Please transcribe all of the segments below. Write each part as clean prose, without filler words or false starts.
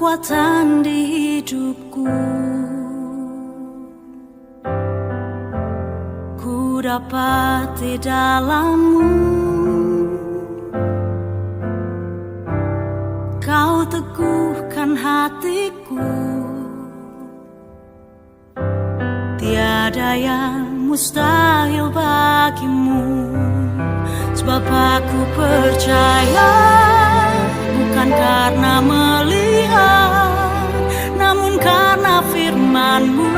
kekuatan di hidupku. Ku dapat di dalam-Mu. Kau teguhkan hatiku. Tiada yang mustahil bagimu. Sebab aku percaya, bukan karena melihat, namun karena firman-Mu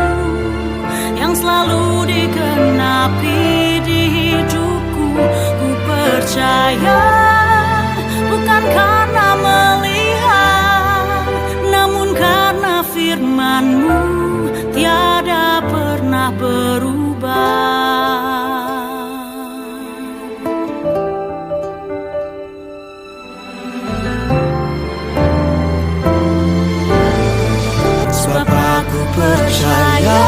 yang selalu digenapi di hidupku. Ku percaya, bukan karena melihat, namun karena firman-Mu tiada pernah berubah. Sebab aku percaya,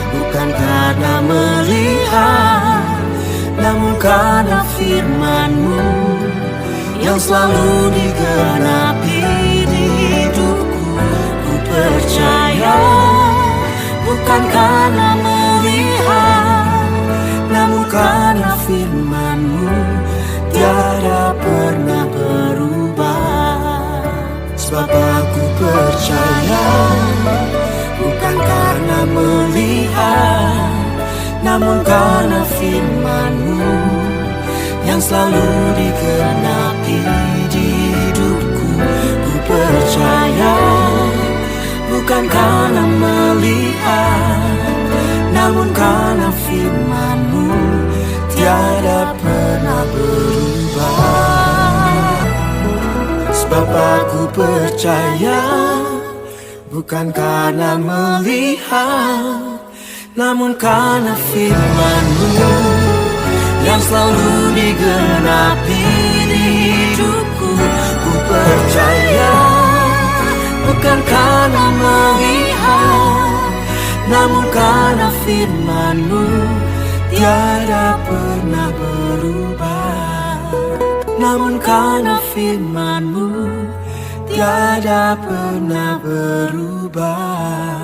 bukan karena melihat, namun karena firman-Mu yang selalu digenapi di hidupku. Ku percaya, bukan karena melihat, namun karena firman-Mu tiada pernah berubah. Sebab aku percaya, bukan karena melihat, namun karena firman-Mu yang selalu digenapi di hidupku. Ku percaya, bukan karena melihat, namun karena firman-Mu tiada pernah berubah. Sebab aku percaya, bukan karena melihat, namun karena firman-Mu yang selalu digenapi di hidupku. Ku percaya, bukan karena melihat, namun karena firman-Mu tiada pernah berubah. Namun karena firman-Mu tiada pernah berubah.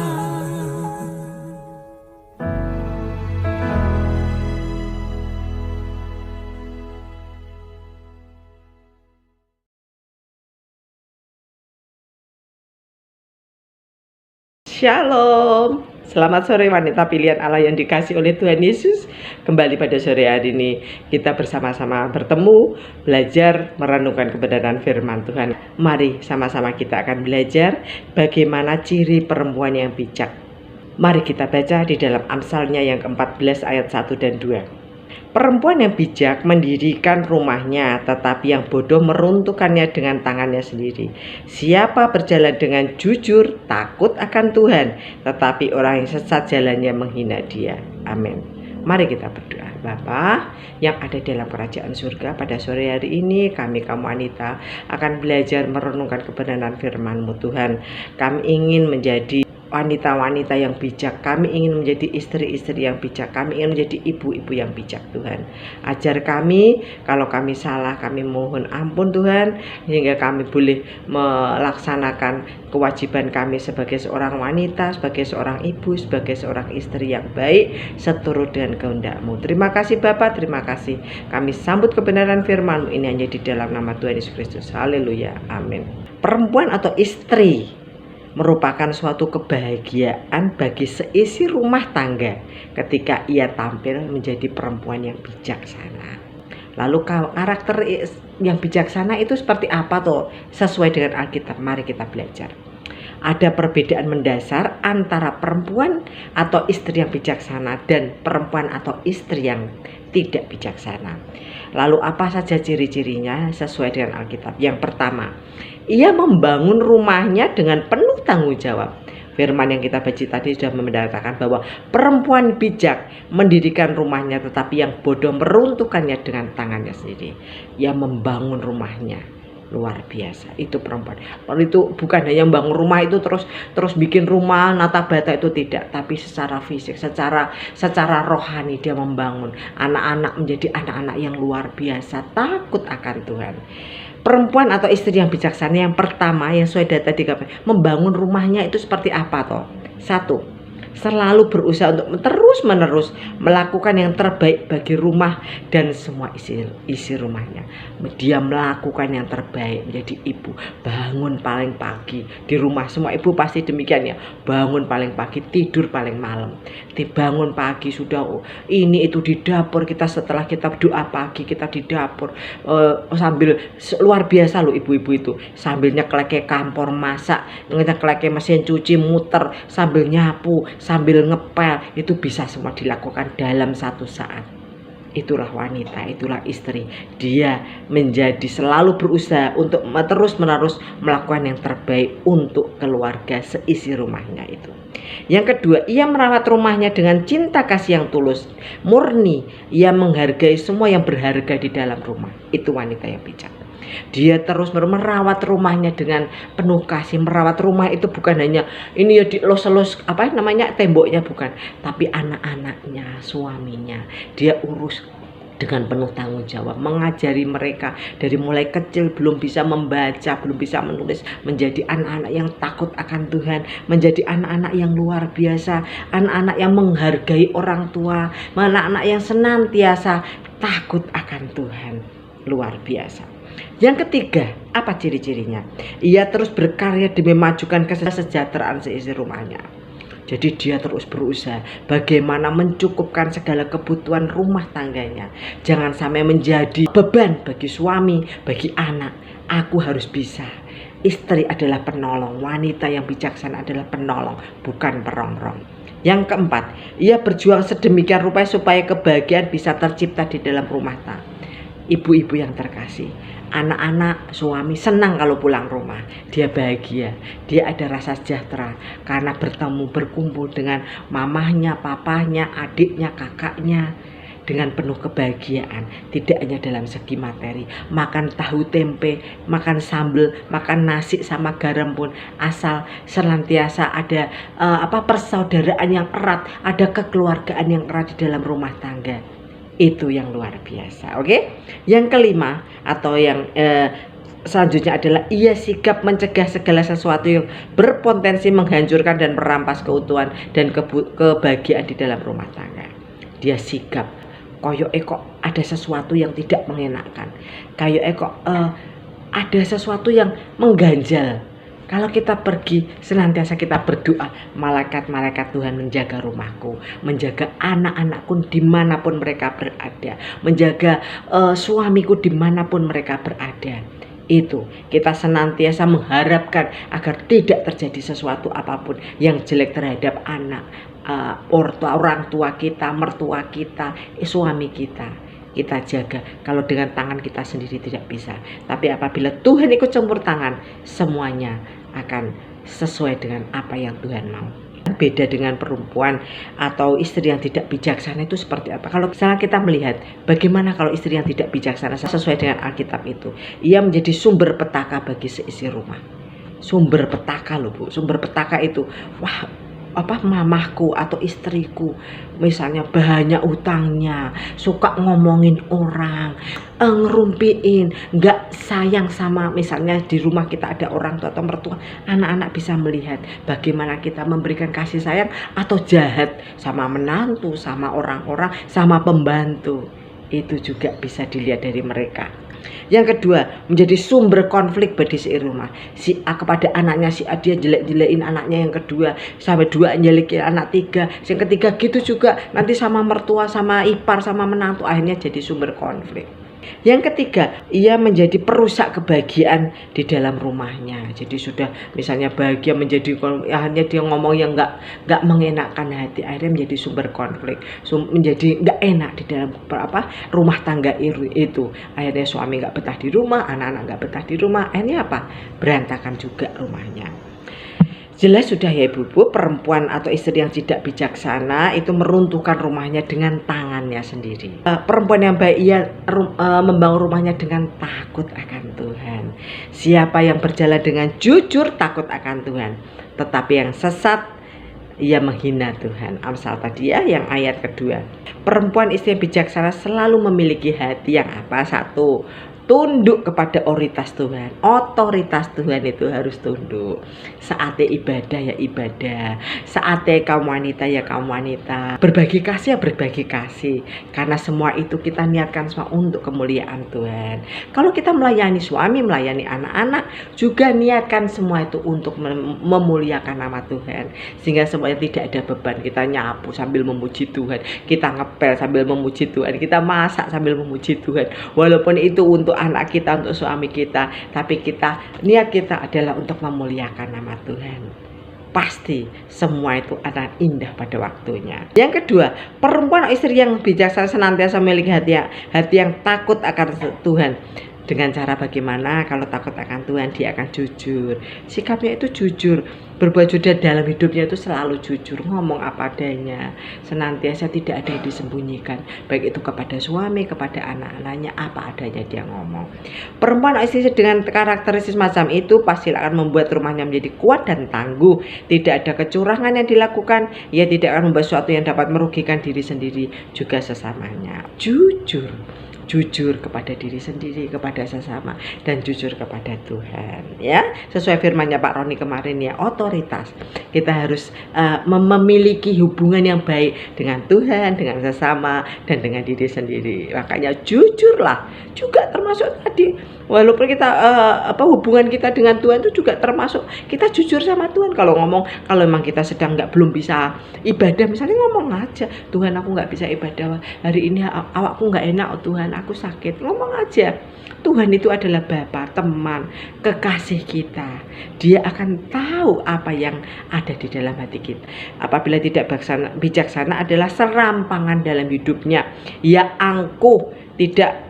Shalom, selamat sore wanita pilihan Allah yang dikasih oleh Tuhan Yesus. Kembali pada sore hari ini kita bersama-sama bertemu, belajar merenungkan kebenaran firman Tuhan. Mari sama-sama kita akan belajar bagaimana ciri perempuan yang bijak. Mari kita baca di dalam Amsalnya yang ke-14 ayat 1 dan 2. Perempuan yang bijak mendirikan rumahnya, tetapi yang bodoh meruntuhkannya dengan tangannya sendiri. Siapa berjalan dengan jujur, takut akan Tuhan, tetapi orang yang sesat jalannya menghina Dia. Amin. Mari kita berdoa. Bapa yang ada dalam kerajaan surga, pada sore hari ini kami kaum wanita akan belajar merenungkan kebenaran firman-Mu Tuhan. Kami ingin menjadi wanita-wanita yang bijak, kami ingin menjadi istri-istri yang bijak, kami ingin menjadi ibu-ibu yang bijak Tuhan. Ajar kami, kalau kami salah kami mohon ampun Tuhan, sehingga kami boleh melaksanakan kewajiban kami sebagai seorang wanita, sebagai seorang ibu, sebagai seorang istri yang baik seturut dengan kehendak-Mu. Terima kasih Bapa, terima kasih. Kami sambut kebenaran firman-Mu ini hanya di dalam nama Tuhan Yesus Kristus. Haleluya, amin. Perempuan atau istri merupakan suatu kebahagiaan bagi seisi rumah tangga ketika ia tampil menjadi perempuan yang bijaksana. Lalu karakter yang bijaksana itu seperti apa tuh? Sesuai dengan Alkitab, mari kita belajar. Ada perbedaan mendasar antara perempuan atau istri yang bijaksana dan perempuan atau istri yang tidak bijaksana. Lalu apa saja ciri-cirinya sesuai dengan Alkitab? Yang pertama, ia membangun rumahnya dengan penuh tanggung jawab. Firman yang kita baca tadi sudah mendatakan bahwa perempuan bijak mendirikan rumahnya, tetapi yang bodoh meruntuhkannya dengan tangannya sendiri. Ia membangun rumahnya. Luar biasa itu perempuan. Kalau itu bukan hanya membangun rumah itu terus bikin rumah nata bata, itu tidak, tapi secara fisik, secara rohani dia membangun anak-anak menjadi anak-anak yang luar biasa, takut akan Tuhan. Perempuan atau istri yang bijaksana yang pertama yang sesuai data membangun rumahnya itu seperti apa toh? Satu, selalu berusaha untuk terus-menerus melakukan yang terbaik bagi rumah dan semua isi rumahnya. Dia melakukan yang terbaik, menjadi ibu. Bangun paling pagi di rumah, semua ibu pasti demikian ya. Bangun paling pagi, tidur paling malam. Bangun pagi sudah ini itu di dapur kita, setelah kita doa pagi kita di dapur sambil luar biasa loh ibu-ibu itu, sambil nyeklek kampor masak, nyeklek mesin cuci muter, sambil nyapu, sambil ngepel, itu bisa semua dilakukan dalam satu saat. Itulah wanita, itulah istri. Dia menjadi selalu berusaha untuk terus-menerus melakukan yang terbaik untuk keluarga seisi rumahnya itu. Yang kedua, ia merawat rumahnya dengan cinta kasih yang tulus, murni. Ia menghargai semua yang berharga di dalam rumah. Itu wanita yang bijak. Dia terus merawat rumahnya dengan penuh kasih. Merawat rumah itu bukan hanya ini ya dielus-elus temboknya, bukan, tapi anak-anaknya, suaminya dia urus dengan penuh tanggung jawab, mengajari mereka dari mulai kecil, belum bisa membaca, belum bisa menulis, menjadi anak-anak yang takut akan Tuhan, menjadi anak-anak yang luar biasa, anak-anak yang menghargai orang tua, anak-anak yang senantiasa takut akan Tuhan. Luar biasa. Yang ketiga, apa ciri-cirinya? Ia terus berkarya demi memajukan kesejahteraan seisi rumahnya. Jadi dia terus berusaha bagaimana mencukupkan segala kebutuhan rumah tangganya. Jangan sampai menjadi beban bagi suami, bagi anak. Aku harus bisa. Istri adalah penolong, wanita yang bijaksana adalah penolong, bukan perongrong. Yang keempat, ia berjuang sedemikian rupa supaya kebahagiaan bisa tercipta di dalam rumah tangga. Ibu-ibu yang terkasih, anak-anak, suami senang kalau pulang rumah. Dia bahagia, dia ada rasa sejahtera karena berkumpul dengan mamahnya, papahnya, adiknya, kakaknya dengan penuh kebahagiaan. Tidak hanya dalam segi materi, makan tahu tempe, makan sambal, makan nasi sama garam pun, asal senantiasa ada persaudaraan yang erat, ada kekeluargaan yang erat di dalam rumah tangga. Itu yang luar biasa. Oke. Yang kelima atau yang selanjutnya adalah ia sigap mencegah segala sesuatu yang berpotensi menghancurkan dan merampas keutuhan dan kebahagiaan di dalam rumah tangga. Dia sigap koyoke kok ada sesuatu yang tidak mengenakan, kayoke kok ada sesuatu yang mengganjal. Kalau kita pergi, senantiasa kita berdoa, malaikat-malaikat Tuhan menjaga rumahku, menjaga anak-anakku dimanapun mereka berada, menjaga suamiku dimanapun mereka berada. Itu kita senantiasa mengharapkan agar tidak terjadi sesuatu apapun yang jelek terhadap anak, orang tua kita, mertua kita, suami kita. Kita jaga. Kalau dengan tangan kita sendiri tidak bisa, tapi apabila Tuhan ikut campur tangan, semuanya akan sesuai dengan apa yang Tuhan mau. Beda dengan perempuan atau istri yang tidak bijaksana itu seperti apa? Kalau misalnya kita melihat bagaimana kalau istri yang tidak bijaksana sesuai dengan Alkitab itu, ia menjadi sumber petaka bagi seisi rumah. Sumber petaka loh Bu, sumber petaka itu, wah, mamahku atau istriku misalnya banyak utangnya, suka ngomongin orang, ngerumpiin, nggak sayang sama, misalnya di rumah kita ada orang tua atau mertua, anak-anak bisa melihat bagaimana kita memberikan kasih sayang atau jahat sama menantu, sama orang-orang, sama pembantu. Itu juga bisa dilihat dari mereka. Yang kedua, menjadi sumber konflik bagi si rumah. Si A kepada anaknya, si A dia jelek-jelekin anaknya yang kedua, sampai dua jelekin anak tiga, yang ketiga gitu juga nanti sama mertua, sama ipar, sama menantu, akhirnya jadi sumber konflik. Yang ketiga, ia menjadi perusak kebahagiaan di dalam rumahnya. Jadi sudah misalnya bahagia menjadi akhirnya dia ngomong yang nggak mengenakkan hati, akhirnya menjadi sumber konflik, menjadi nggak enak di dalam rumah tangga itu. Akhirnya suami nggak betah di rumah, anak-anak nggak betah di rumah, akhirnya apa? Berantakan juga rumahnya. Jelas sudah ya ibu-ibu, perempuan atau istri yang tidak bijaksana itu meruntuhkan rumahnya dengan tangannya sendiri. Perempuan yang baik ia membangun rumahnya dengan takut akan Tuhan. Siapa yang berjalan dengan jujur takut akan Tuhan, tetapi yang sesat ia menghina Tuhan. Amsal tadi ya yang ayat kedua. Perempuan istri yang bijaksana selalu memiliki hati yang apa? Satu, tunduk kepada otoritas Tuhan. Otoritas Tuhan itu harus tunduk. Saatnya ibadah ya ibadah, saatnya kaum wanita ya kaum wanita, berbagi kasih ya berbagi kasih. Karena semua itu kita niatkan semua untuk kemuliaan Tuhan. Kalau kita melayani suami, melayani anak-anak, juga niatkan semua itu untuk memuliakan nama Tuhan. Sehingga semuanya tidak ada beban. Kita nyapu sambil memuji Tuhan, kita ngepel sambil memuji Tuhan, kita masak sambil memuji Tuhan. Walaupun itu untuk anak kita, untuk suami kita, tapi niat kita adalah untuk memuliakan nama Tuhan. Pasti semua itu akan indah pada waktunya. Yang kedua, perempuan atau istri yang bijaksana senantiasa memiliki hati yang takut akan Tuhan. Dengan cara bagaimana? Kalau takut akan Tuhan, dia akan jujur. Sikapnya itu jujur, berbuat jujur dalam hidupnya itu selalu jujur, ngomong apa adanya, senantiasa tidak ada yang disembunyikan, baik itu kepada suami, kepada anak-anaknya, apa adanya dia ngomong. Perempuan istri dengan karakteristik macam itu pasti akan membuat rumahnya menjadi kuat dan tangguh. Tidak ada kecurangan yang dilakukan, ia tidak akan membuat sesuatu yang dapat merugikan diri sendiri juga sesamanya. Jujur kepada diri sendiri, kepada sesama, dan jujur kepada Tuhan, ya. Sesuai firman-Nya Pak Roni kemarin ya, otoritas. Kita harus memiliki hubungan yang baik dengan Tuhan, dengan sesama, dan dengan diri sendiri. Makanya jujurlah, juga termasuk tadi. Walaupun kita hubungan kita dengan Tuhan itu juga termasuk kita jujur sama Tuhan. Kalau memang kita sedang belum bisa ibadah, misalnya ngomong aja, Tuhan aku nggak bisa ibadah hari ini, awakku nggak enak, oh Tuhan aku sakit, ngomong aja. Tuhan itu adalah Bapa, teman, kekasih kita. Dia akan tahu apa yang ada di dalam hati kita. Apabila tidak bijaksana adalah serampangan dalam hidupnya. Ya angkuh, tidak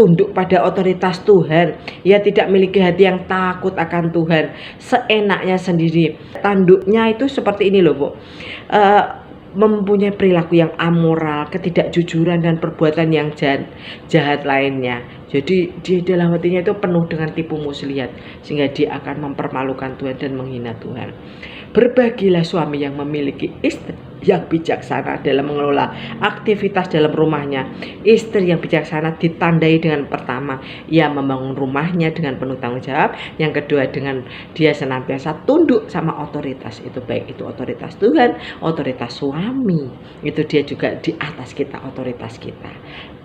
tunduk pada otoritas Tuhan. Ia tidak memiliki hati yang takut akan Tuhan, seenaknya sendiri. Tanduknya itu seperti ini loh, Bu. Mempunyai perilaku yang amoral, ketidakjujuran, dan perbuatan yang jahat lainnya. Jadi dia dalam hatinya itu penuh dengan tipu muslihat, sehingga dia akan mempermalukan Tuhan dan menghina Tuhan. Berbagilah suami yang memiliki istri yang bijaksana dalam mengelola aktivitas dalam rumahnya. Istri yang bijaksana ditandai dengan pertama, ia membangun rumahnya dengan penuh tanggung jawab. Yang kedua, dengan dia senantiasa tunduk sama otoritas itu, baik itu otoritas Tuhan, otoritas suami. Itu dia juga di atas kita, otoritas kita.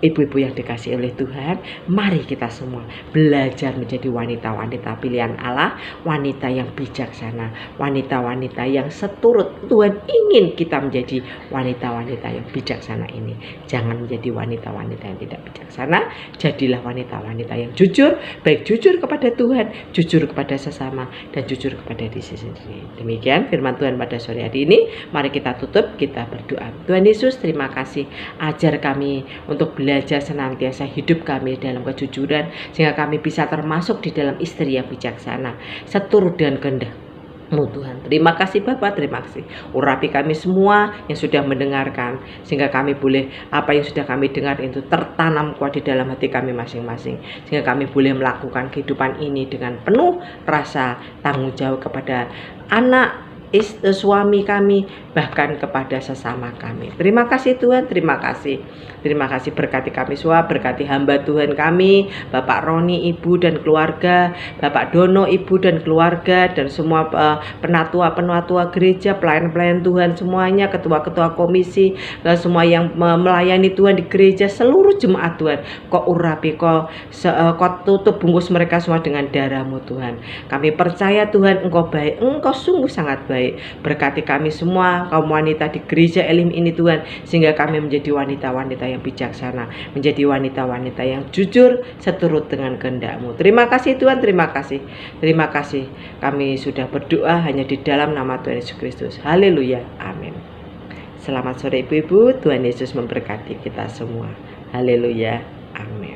Ibu-ibu yang dikasihi oleh Tuhan, mari kita semua belajar menjadi wanita-wanita pilihan Allah, wanita yang bijaksana, wanita-wanita yang seturut Tuhan ingin kita menjadi wanita-wanita yang bijaksana ini. Jangan menjadi wanita-wanita yang tidak bijaksana, jadilah wanita-wanita yang jujur, baik jujur kepada Tuhan, jujur kepada sesama, dan jujur kepada diri sendiri. Demikian firman Tuhan pada sore hari ini. Mari kita tutup, kita berdoa. Tuhan Yesus, terima kasih, ajar kami untuk belajar senantiasa hidup kami dalam kejujuran, sehingga kami bisa termasuk di dalam istri yang bijaksana, seturut dengan kehendak-Mu Tuhan. Terima kasih Bapa, terima kasih. Urapi kami semua yang sudah mendengarkan, sehingga kami boleh, apa yang sudah kami dengar itu tertanam kuat di dalam hati kami masing-masing, sehingga kami boleh melakukan kehidupan ini dengan penuh rasa tanggung jawab kepada anak, suami kami, bahkan kepada sesama kami. Terima kasih Tuhan, terima kasih. Terima kasih, berkati kami semua, berkati hamba Tuhan kami, Bapak Roni, Ibu dan keluarga, Bapak Dono, Ibu dan keluarga, dan semua penatua-penatua gereja, pelayan-pelayan Tuhan semuanya, ketua-ketua komisi, dan semua yang melayani Tuhan di gereja, seluruh jemaat Tuhan. Kau urapi, kau tutup bungkus mereka semua dengan darah-Mu Tuhan. Kami percaya Tuhan, Engkau baik, Engkau sungguh sangat baik. Berkati kami semua, kaum wanita di gereja Elim ini Tuhan, sehingga kami menjadi wanita-wanita yang bijaksana, menjadi wanita-wanita yang jujur, seturut dengan kehendak-Mu. Terima kasih Tuhan, terima kasih. Terima kasih. Kami sudah berdoa hanya di dalam nama Tuhan Yesus Kristus. Haleluya. Amin. Selamat sore ibu-ibu. Tuhan Yesus memberkati kita semua. Haleluya. Amin.